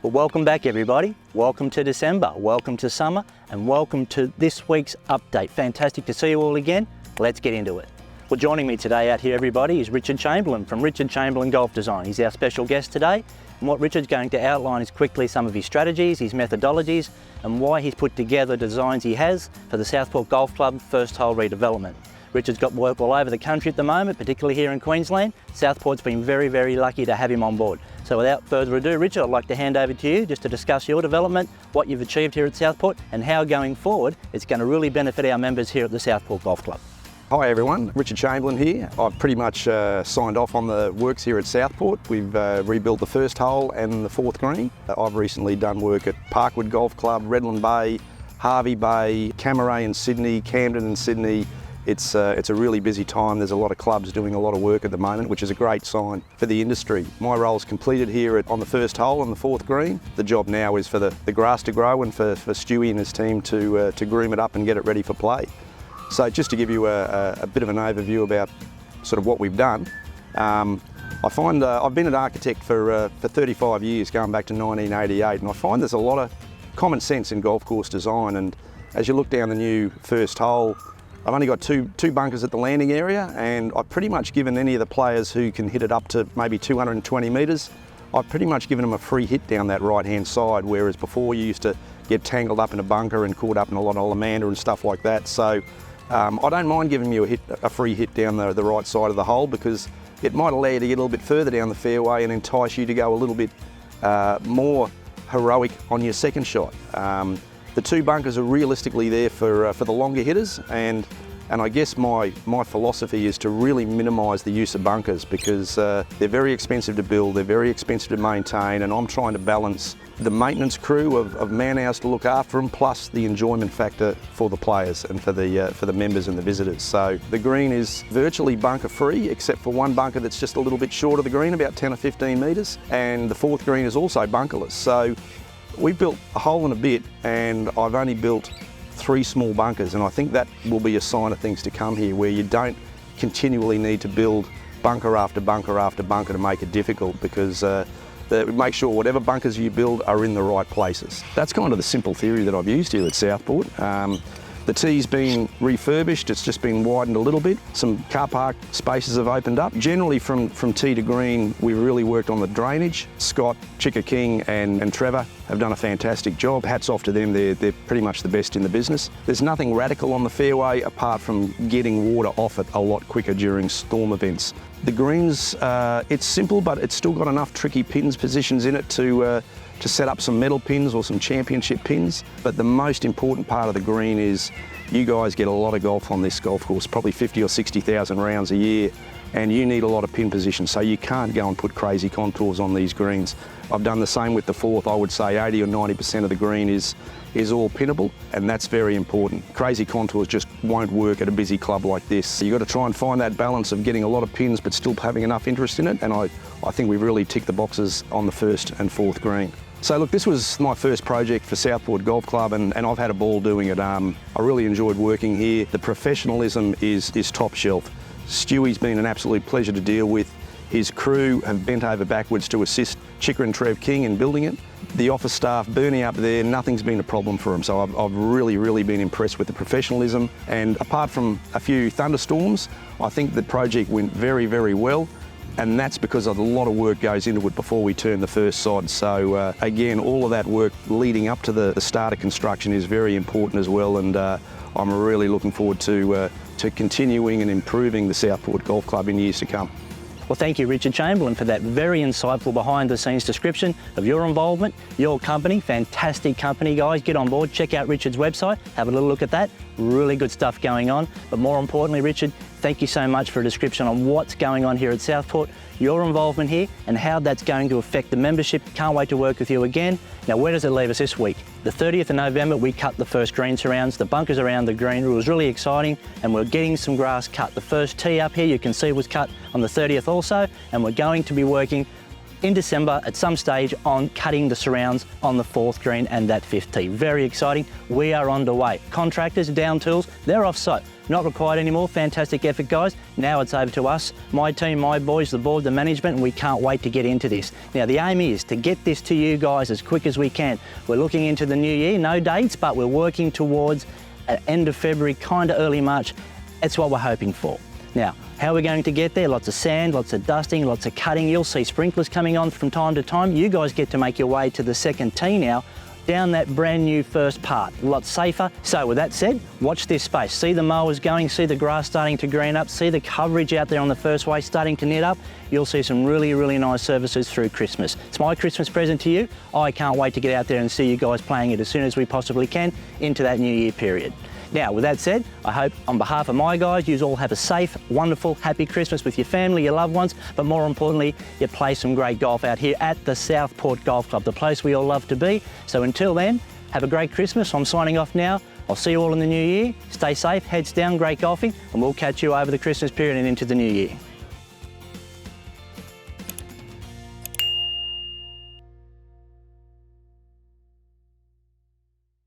Well, welcome back everybody. Welcome to December, welcome to summer, and welcome to this week's update. Fantastic to see you all again. Let's get into it. Well, joining me today out here everybody is Richard Chamberlain from Richard Chamberlain Golf Design. He's our special guest today, and what Richard's going to outline is quickly some of his strategies, his methodologies, and why he's put together the designs he has for the Southport Golf Club first hole redevelopment. Richard's got work all over the country at the moment, particularly here in Queensland. Southport's been very, very lucky to have him on board. So without further ado, Richard, I'd like to hand over to you just to discuss your development, what you've achieved here at Southport, and how going forward it's going to really benefit our members here at the Southport Golf Club. Hi everyone, Richard Chamberlain here. I've pretty much signed off on the works here at Southport. We've rebuilt the first hole and the fourth green. I've recently done work at Parkwood Golf Club, Redland Bay, Harvey Bay, Camaray in Sydney, Camden in Sydney. It's a really busy time. There's a lot of clubs doing a lot of work at the moment, which is a great sign for the industry. My role's completed here on the first hole on the fourth green. The job now is for the grass to grow and for Stewie and his team to groom it up and get it ready for play. So just to give you a bit of an overview about sort of what we've done, I find I've been an architect for 35 years, going back to 1988, and I find there's a lot of common sense in golf course design. And as you look down the new first hole, I've only got two bunkers at the landing area, and I've pretty much given any of the players who can hit it up to maybe 220 metres, I've pretty much given them a free hit down that right-hand side, whereas before you used to get tangled up in a bunker and caught up in a lot of Lamander and stuff like that. So I don't mind giving you a free hit down the right side of the hole, because it might allow you to get a little bit further down the fairway and entice you to go a little bit more heroic on your second shot. The two bunkers are realistically there for the longer hitters, and I guess my philosophy is to really minimise the use of bunkers, because they're very expensive to build, they're very expensive to maintain, and I'm trying to balance the maintenance crew of man-hours to look after them, plus the enjoyment factor for the players and for the members and the visitors. So the green is virtually bunker free, except for one bunker that's just a little bit short of the green, about 10 or 15 metres, and the fourth green is also bunkerless. So we built a hole and a bit, and I've only built 3 small bunkers, and I think that will be a sign of things to come here, where you don't continually need to build bunker after bunker after bunker to make it difficult, because make sure whatever bunkers you build are in the right places. That's kind of the simple theory that I've used here at Southport. The tee's been refurbished, it's just been widened a little bit. Some car park spaces have opened up. Generally from tee to green, we've really worked on the drainage. Scott, Chicka King and Trevor have done a fantastic job. Hats off to them, they're pretty much the best in the business. There's nothing radical on the fairway apart from getting water off it a lot quicker during storm events. The greens, it's simple, but it's still got enough tricky pins positions in it to set up some medal pins or some championship pins. But the most important part of the green is you guys get a lot of golf on this golf course, probably 50 or 60,000 rounds a year, and you need a lot of pin position, so you can't go and put crazy contours on these greens. I've done the same with the fourth. I would say 80 or 90% of the green is all pinnable, and that's very important. Crazy contours just won't work at a busy club like this. So you've got to try and find that balance of getting a lot of pins but still having enough interest in it, and I think we've really ticked the boxes on the first and fourth green. So look, this was my first project for Southport Golf Club, and I've had a ball doing it. I really enjoyed working here. The professionalism is top shelf. Stewie's been an absolute pleasure to deal with. His crew have bent over backwards to assist Chicka and Trev King in building it. The office staff, Bernie up there, nothing's been a problem for him. So I've really been impressed with the professionalism. And apart from a few thunderstorms, I think the project went very well. And that's because a lot of work goes into it before we turn the first sod. So again, all of that work leading up to the start of construction is very important as well, and I'm really looking forward to continuing and improving the Southport Golf Club in years to come. Well, thank you, Richard Chamberlain, for that very insightful behind-the-scenes description of your involvement, your company. Fantastic company, guys. Get on board, check out Richard's website, have a little look at that. Really good stuff going on. But more importantly, Richard, thank you so much for a description on what's going on here at Southport, your involvement here, and how that's going to affect the membership. Can't wait to work with you again. Now, where does it leave us this week? The 30th of November, we cut the first green surrounds, the bunkers around the green. It was really exciting, and we're getting some grass cut. The first tee up here, you can see, was cut on the 30th also, and we're going to be working in December at some stage on cutting the surrounds on the 4th green and that 5th tee. Very exciting. We are underway. Contractors, down tools, they're off site. Not required anymore. Fantastic effort, guys. Now it's over to us, my team, my boys, the board, the management, and we can't wait to get into this. Now, the aim is to get this to you guys as quick as we can. We're looking into the new year, no dates, but we're working towards end of February, kind of early March. It's what we're hoping for. Now, how are we going to get there? Lots of sand, lots of dusting, lots of cutting. You'll see sprinklers coming on from time to time. You guys get to make your way to the 2nd tee now, down that brand new first part, a lot safer. So with that said, watch this space. See the mowers going, see the grass starting to green up, see the coverage out there on the first way starting to knit up. You'll see some really, really nice services through Christmas. It's my Christmas present to you. I can't wait to get out there and see you guys playing it as soon as we possibly can into that new year period. Now, with that said, I hope on behalf of my guys, you all have a safe, wonderful, happy Christmas with your family, your loved ones, but more importantly, you play some great golf out here at the Southport Golf Club, the place we all love to be. So until then, have a great Christmas. I'm signing off now. I'll see you all in the new year. Stay safe, heads down, great golfing, and we'll catch you over the Christmas period and into the new year.